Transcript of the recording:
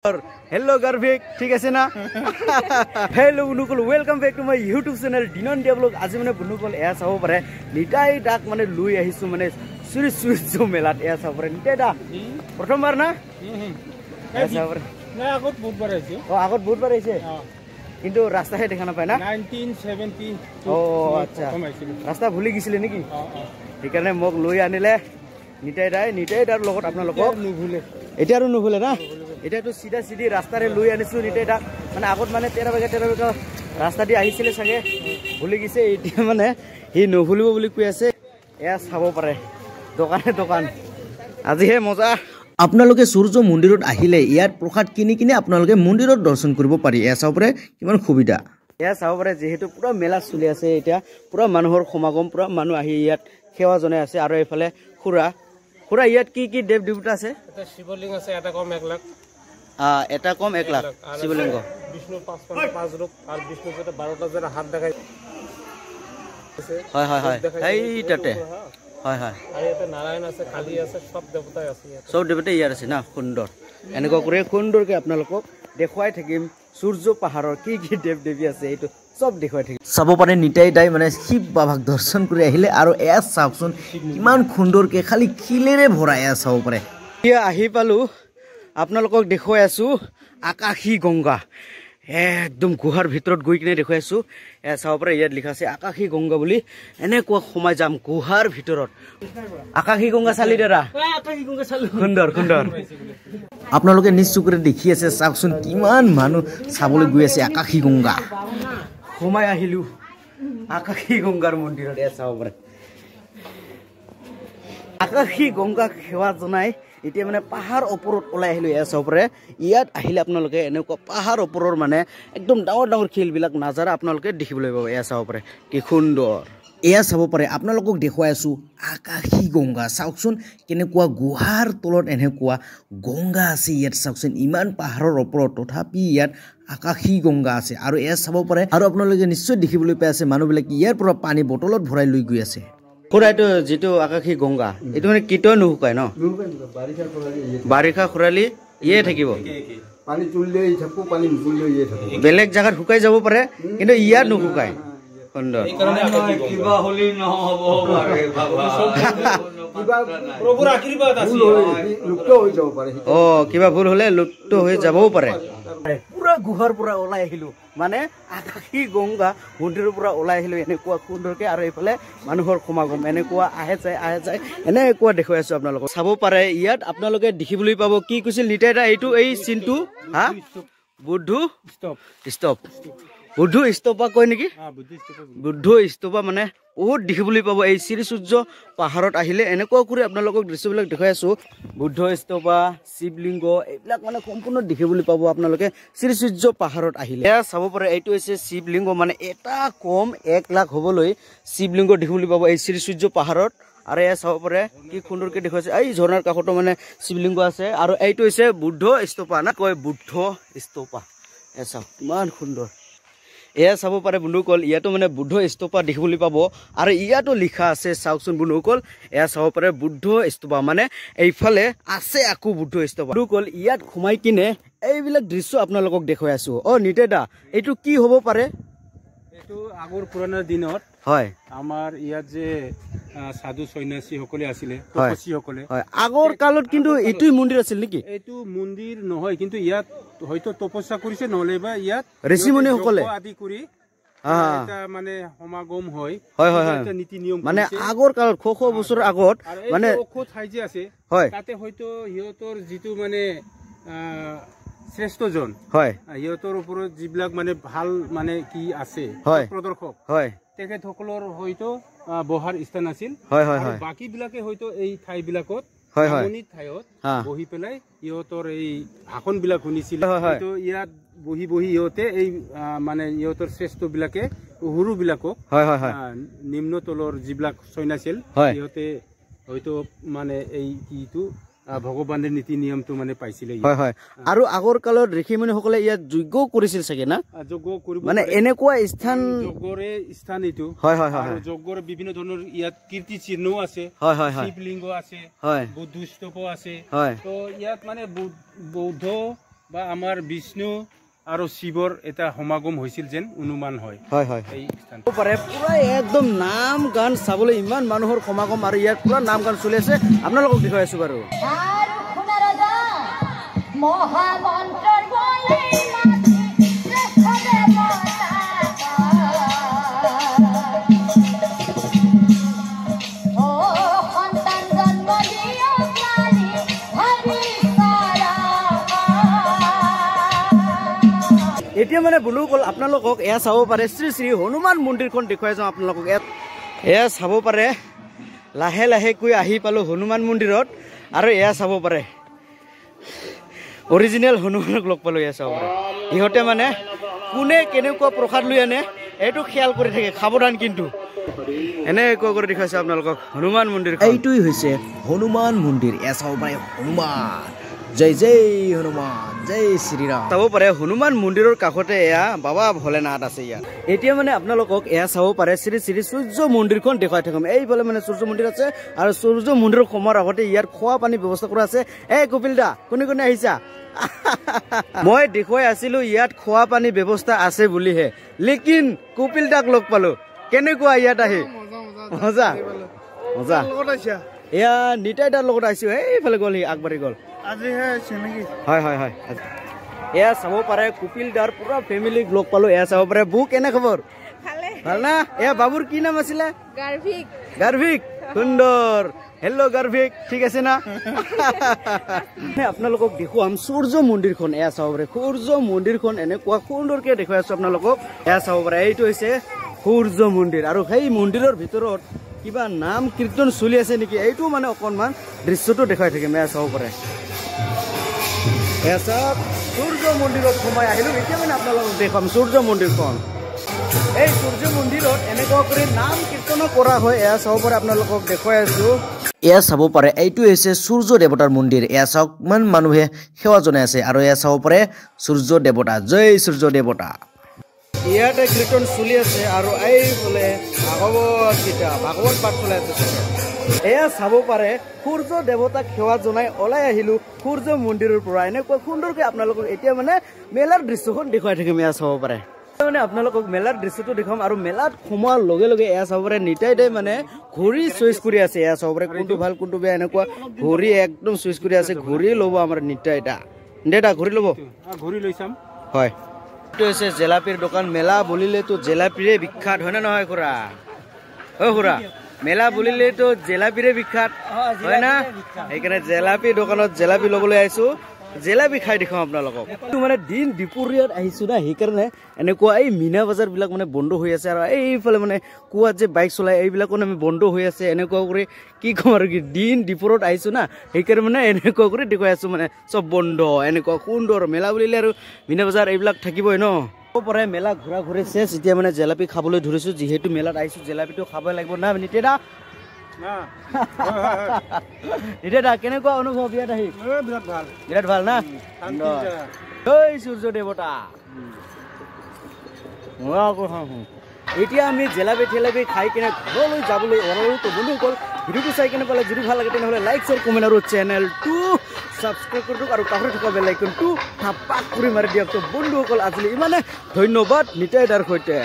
Hello Garvik, ठीक है ना? Hello बुनुकुल, welcome back to my YouTube channel Dinon Develop. आज मैंने बुनुकुल ऐसा हो पर है निटाई डाक मैंने लुई है हिस्सों मैंने सूरी सूरी जो मेलाट ऐसा हो पर है निटाई डाक प्रथम बार ना? ऐसा हो पर ना आगत बहुत बार ऐसे ओ आगत बहुत बार ऐसे किंतु रास्ता है देखना पाए ना 1970 ओ अच्छा रास्ता भूली किसी लेने की ठीक है ना मोग लुई आने ले निटाई डार लोगों अपना लोगों नुभुले इटारू नुभुले ना এটা তো সিধা সিধি ৰাস্তাৰে লৈ আনিছো এটা মানে আগত মানে 13 বজা ৰাস্তা দি আহিছিলে সাগে ভুলি গিছে এতিয়া মানে হি নভুলিব বুলি কৈ আছে এয়া চাব পাৰে দোকান আজি হে মজা আপোনালোকে সূৰ্য মন্দিৰত আহিলে ইয়াত প্ৰসাদ কিনি কিনে আপোনালোকে মন্দিৰত দৰ্শন কৰিব পাৰি এয়া চাব পাৰে কিমান সুবিধা এয়া চাব পাৰে যেহেতু পুৰা মেলা চলি আছে এতিয়া পুৰা মানুহৰ সমাগম পুৰা মানুহ আহি ইয়াত সেৱা জনাই আছে আৰু এফালে খুৰা ইয়াত কি দেৱ দেৱতা আছে এটা শিৱলিংগ আছে এটা কম 1 লাখ এটা কম 1 লাখ শিবলিঙ্গ বিষ্ণু 5 রূপ আর বিষ্ণু যেটা 12টা যেটা হাত দেখায় হয় এইটাতে হয় আর এটা নারায়ণ আছে কালী আছে সব দেবতা আছে সব দেবতা ইয়াৰ আছে না সুন্দৰ এনেকুৱা কৰি সুন্দৰকে আপোনালোকক দেখুৱাই থাকিম সূৰ্য পাহাৰৰ কি দেৱ দেৱী আছে এইটো সব দেখুৱাই থাকিম চাব পাৰে নিতাই দাই মানে শিৱ বাবাক দৰ্শন কৰি আহিলে আৰু এয়া চাওকচোন কিমান সুন্দৰকে খালি খিলেৰে ভৰাই চাব পাৰে এতিয়া আহি পালো আপোনালোকক দেখুৱাই আছো আকাশী গংগা একদম গুহাৰ ভিতৰত গৈ কিনে দেখুৱাই আছো এ চাব পাৰে ইয়াত লিখা আছে আকাশী গংগা বুলি এনেকুৱা সময় যাম গুহাৰ ভিতৰত আকাশী গংগা চালি দেৰা আকাশী গংগা চালি সুন্দৰ আপোনালোকে নিশ্চয়কৈ দেখি আছে চাওকচোন কিমান মানুহ চাবলৈ গৈ আছে আকাশী গংগা সময় আহিলো আকাশী গংগাৰ মন্দিৰত এ চাব পাৰে আকাশী গংগাক সেৱা জনাই এতিয়া মানে পাহাৰ ওপৰত ওলাই আহিলো এয়া চাব পাৰে ইয়াত আহিলে আপোনালোকে এনেকুৱা পাহাৰ ওপৰৰ মানে একদম ডাঙৰ খেলবিলাক নাজাৰা আপোনালোকে দেখিবলৈ পাব এয়া চাব পাৰে কি সুন্দৰ এয়া চাব পাৰে আপোনালোকক দেখুৱাই আছো আকাশী গংগা চাওকচোন কেনেকুৱা গুহাৰ তলত এনেকুৱা গংগা আছে ইয়াত চাওকচোন ইমান পাহাৰৰ ওপৰত তথাপি ইয়াত আকাশী গংগা আছে আৰু এয়া চাব পাৰে আৰু আপোনালোকে নিশ্চয় দেখিবলৈ পাই আছে মানুহবিলাক ইয়াৰ পৰা পানী বটলত ভৰাই লৈ গৈ আছে খুৰাইটো যেটো আকাশী গংগা এটো মানে কিটো নুহুকায় ন বাৰিষা খুৰালি ইয়ে থাকিব পানী তুললে থাকো পানী নুতুললে ইয়ে থাকো বেলেগ জায়গাত হুকাই যাব পাৰে কিন্তু ইয়াত নুহুকায় সুন্দৰ কিবা হলি নহব পাৰে বাবা প্ৰভুৰ আশীৰ্বাদ আছে লুপ্ত হৈ যাব পাৰে কিবা ভুল হলে লুপ্ত হৈ যাবও পাৰে পুৰা গুহাৰ পৰা ওলাই আহিলো মানে আকাশী গংগা মন্দিৰৰ পৰা ওলাই আহিলো এনেকুৱা সুন্দৰকে আৰু এইফালে মানুহৰ সমাগম এনেকুৱা আহে যায় এনেকুৱা দেখুৱাই আছো আপোনালোকক চাব পাৰে ইয়াত আপোনালোকে দেখিবলৈ পাব কি কৈছিল নিতাইদা এইটো এই চিনটো হা বুদ্ধ স্তপা কয় নেকি বুদ্ধ স্তপা মানে বহুত দেখিবলৈ পাব এই শ্ৰী সূৰ্য পাহাৰত আহিলে এনেকুৱা কৰি আপোনালোকক দৃশ্যবিলাক দেখুৱাই আছো বুদ্ধ স্তপা শিৱলিংগ এইবিলাক মানে সম্পূৰ্ণ দেখিবলৈ পাব আপোনালোকে শ্ৰী সূৰ্য পাহাৰত আহিলে এয়া চাব পাৰে এইটো হৈছে শিৱলিংগ মানে এটা কম 1 লাখ হ'বলৈ শিৱলিংগ দেখিবলৈ পাব এই শ্ৰী সূৰ্য পাহাৰত আৰু এয়া চাব পাৰে কি সুন্দৰকে দেখুৱাইছে এই ঝৰ্ণাৰ কাষতো মানে শিৱলিংগ আছে আৰু এইটো হৈছে বুদ্ধ স্তপা না কয় বুদ্ধ স্তপা এয়া চাওক ইমান সুন্দৰ এয়া চাব পাৰে বন্ধুসকল ইয়াতো মানে বুদ্ধ স্তপা দেখিবলৈ পাব আৰু ইয়াতো লিখা আছে চাওকচোন বন্ধুসকল এয়া চাব পাৰে বুদ্ধ স্তপা মানে এইফালে আছে আকৌ বুদ্ধ স্তপা বন্ধুসকল ইয়াত সোমাই কিনে এইবিলাক দৃশ্য আপোনালোকক দেখুৱাই আছো নিতেদা এইটো কি হ'ব পাৰে এইটো আগৰ পুৰণা দিনত হয় আমাৰ ইয়াত যে সাধু সন্যাসী সকলে আছিলে তপস্বী সকলে হয় আগৰ কালত কিন্তু এইটোই মন্দিৰ আছিল নেকি এইটো মন্দিৰ নহয় কিন্তু ইয়াত হয়তো তপস্যা কৰিছে নহলে বা ইয়াত ঋষিমুনি সকলে আদি কৰি এটা মানে সমাগম হয় এটা নীতি নিয়ম মানে আগৰ কালত শ বছৰৰ আগত মানে ঠাই যে আছে হয় তাতে হয়তো সিহঁতৰ যিটো মানে শ্ৰেষ্ঠজন হয় সিহঁতৰ ওপৰত যিবিলাক মানে ভাল মানে কি আছে প্ৰদৰ্শক হয় তেখেতসকলৰ হয়তো বহাৰ স্থান আছিল বাকী বিলাকে হয়তো এই ঠাই বিলাকত ঠাইত বহি পেলাই ইহঁতৰ এই ভাষণ বিলাক শুনিছিল হয়তো ইয়াত বহি ইহঁতে এই মানে ইহঁতৰ শ্ৰেষ্ঠ বিলাকে সৰু বিলাকক নিম্ন তলৰ যিবিলাক সৈন্য আছিল ইহঁতে হয়তো মানে এই কিটো ভগৱানৰ নীতি নিয়মটো মানে পাইছিলে আৰু আগৰ কালত ঋষিমুনি সকলে ইয়াত যজ্ঞ কৰিছিল চাগে না যজ্ঞ কৰিব মানে এনেকুৱা স্থান যজ্ঞৰে স্থান এইটো আৰু যজ্ঞৰ বিভিন্ন ধৰণৰ ইয়াত কীৰ্তি চিহ্নও আছে শিৱলিংগ আছে বুদ্ধ স্তূপ আছে তো ইয়াত মানে বৌদ্ধ বা আমাৰ বিষ্ণু আৰু শিৱৰ এটা সমাগম হৈছিল যেন অনুমান হয় হয় হয় এই স্থান পাৰে পুৰা একদম নাম গান চাবলৈ ইমান মানুহৰ সমাগম আৰু ইয়াত পুৰা নাম গান চলি আছে আপোনালোকক দেখুৱাই আছো বাৰু এতিয়া মানে বুলু কল আপোনালোকক এয়া চাব পাৰে শ্ৰী শ্ৰী হনুমান মন্দিৰখন দেখুৱাই যাওঁ আপোনালোকক এয়া চাব পাৰে লাহে লাহেকৈ আহি পালোঁ হনুমান মন্দিৰত আৰু এয়া চাব পাৰে অৰিজিনেল হনুমানক লগ পালোঁ এয়া চাব পাৰে ইহঁতে মানে কোনে কেনেকুৱা প্ৰসাদ লৈ আনে এইটো খেয়াল কৰি থাকে সাৱধান কিন্তু এনেকুৱা কৰি দেখুৱাইছে আপোনালোকক হনুমান মন্দিৰ এইটোৱেই হৈছে হনুমান মন্দিৰ এয়া চাব পাৰে হনুমান জয় জয় হনুমান জয় শ্ৰীৰাম চাব পাৰে হনুমান মন্দিৰৰ কাষতে এয়া বাবা ভোলেনাথ আছে ইয়াত এতিয়া মানে আপোনালোকক এয়া চাব পাৰে শ্ৰী শ্ৰী সূৰ্য মন্দিৰখন দেখুৱাই থাকিম এইফালে মানে সূৰ্য মন্দিৰ আছে আৰু সূৰ্য মন্দিৰৰ সোমাৰ আগতে ইয়াৰ খোৱা পানী ব্যৱস্থা কৰা আছে এই কপিল দা কোনে কোনে আহিছা মই দেখুৱাই আছিলো ইয়াত খোৱা পানী ব্যৱস্থা আছে বুলিহে লেকিন কপিল দাক লগ পালো কেনেকুৱা ইয়াত আহি মজা মজা এয়া নিতাই দাৰ লগত আহিছো এইফালে গ'ল সি আগবাঢ়ি গ'ল হয় হয় হয় এয়া চাব পাৰে কপিল দাৰ পুৰা ফেমিলিক লগ পালো এয়া চাব পাৰে বু কেনে খবৰ ভাল না এয়া বাবুৰ কি নাম আছিলে গাৰ্ভিক সুন্দৰ হেল্ল' গাৰ্ভিক ঠিক আছে না আপোনালোকক দেখুৱাম সূৰ্য মন্দিৰখন এয়া চাব পাৰে সূৰ্য মন্দিৰখন এনেকুৱা সুন্দৰকে দেখুৱাই আছো আপোনালোকক এয়া চাব পাৰে এইটো হৈছে সূৰ্য মন্দিৰ আৰু সেই মন্দিৰৰ ভিতৰত কিবা নাম কীৰ্তন চলি আছে নেকি এইটো মানে অকণমান দৃশ্যটো দেখুৱাই থাকিম এয়া চাব পাৰে এয়া চাওক সূৰ্য মন্দিৰত সোমাই আহিলোঁ এতিয়া মানে আপোনালোকক দেখুৱাম সূৰ্য মন্দিৰখন এই সূৰ্য মন্দিৰত এনেকুৱা কৰি নাম কীৰ্তনো কৰা হয় এয়া চাব পাৰে আপোনালোকক দেখুৱাই আছো এয়া চাব পাৰে এইটো হৈছে সূৰ্য দেৱতাৰ মন্দিৰ এয়া চাওক ইমান মানুহে সেৱা জনাই আছে আৰু এয়া চাব পাৰে সূৰ্য দেৱতা জয় সূৰ্য দেৱতা ইয়াতে কীৰ্তন চলি আছে আৰু এইফালে ভাগৱত গীতা ভাগৱত পাঠ চলাই আছে এয়া চাব পাৰে সূৰ্য দেৱতাক সেৱা জনাই ওলাই আহিলো সূৰ্য মন্দিৰৰ পৰা এনেকুৱা সুন্দৰকৈ আপোনালোকক এতিয়া মানে মেলাৰ দৃশ্যখন দেখুৱাই থাকিম এয়া চাব পাৰে মানে আপোনালোকক মেলাৰ দৃশ্যটো দেখাম আৰু মেলাত সোমোৱাৰ লগে লগে এয়া চাব পাৰে নিতাই দাই মানে ঘড়ী চইচ কৰি আছে এয়া চাব পাৰে কোনটো ভাল কোনটো বেয়া এনেকুৱা ঘড়ী একদম চইচ কৰি আছে ঘড়ী ল'ব আমাৰ নিতাই দা দেতা ঘড়ী ল'ব ঘড়ী লৈ চাম হয় এইটো হৈছে জেলাপিৰ দোকান মেলা বুলিলেতো জেলাপিৰে বিখ্যাত হয় নে নহয় খুৰা খুৰা মেলা বুলিলেতো জেলাপিৰে বিখ্যাত হয় না সেইকাৰণে জেলাপি দোকানত জেলাপি ল'বলৈ আহিছো জেলাপি খাই দেখাম আপোনালোকক মানে দিন দুপৰীয়াত আহিছো না সেইকাৰণে এনেকুৱা এই মিনা বজাৰ বিলাক মানে বন্ধ হৈ আছে আৰু এইফালে মানে কুৱাত যে বাইক চলাই এইবিলাকো মানে বন্ধ হৈ আছে এনেকুৱা কৰি কি ক'ম আৰু কি দিন দুপৰত আহিছো না সেইকাৰণে মানে এনেকুৱা কৰি দেখুৱাই আছো মানে চব বন্ধ এনেকুৱা সুন্দৰ মেলা বুলিলে আৰু মিনা বজাৰ এইবিলাক থাকিবই ন পৰে মেলা ঘূৰা ঘূৰি চেচ এতিয়া মানে জেলাপি খাবলৈ ধৰিছো যিহেতু মেলাত আহিছো জেলাপিটো খাবই লাগিব না নিতেদা নিতেদা কেনেকুৱা অনুভৱ ইয়াত আহি বিৰাট ভাল না জয় সূৰ্য দেৱতা এতিয়া আমি জেলাপি ঠেলাপি খাই কিনে ঘৰলৈ যাবলৈ ওলালো বন্ধুসকল ভিডিঅ'টো চাই কিনে পালে যদি ভাল লাগে তেনেহ'লে লাইক শ্বেয়াৰ কমেণ্ট আৰু চেনেলটো ছাবস্ক্ৰাইব কৰি দিয়ক আৰু কাষত থকা বেল আইকনটো থাপাক কৰি মাৰি দিয়ক বন্ধুসকল আজিলৈ ইমানে ধন্যবাদ নিতাই দাৰ সৈতে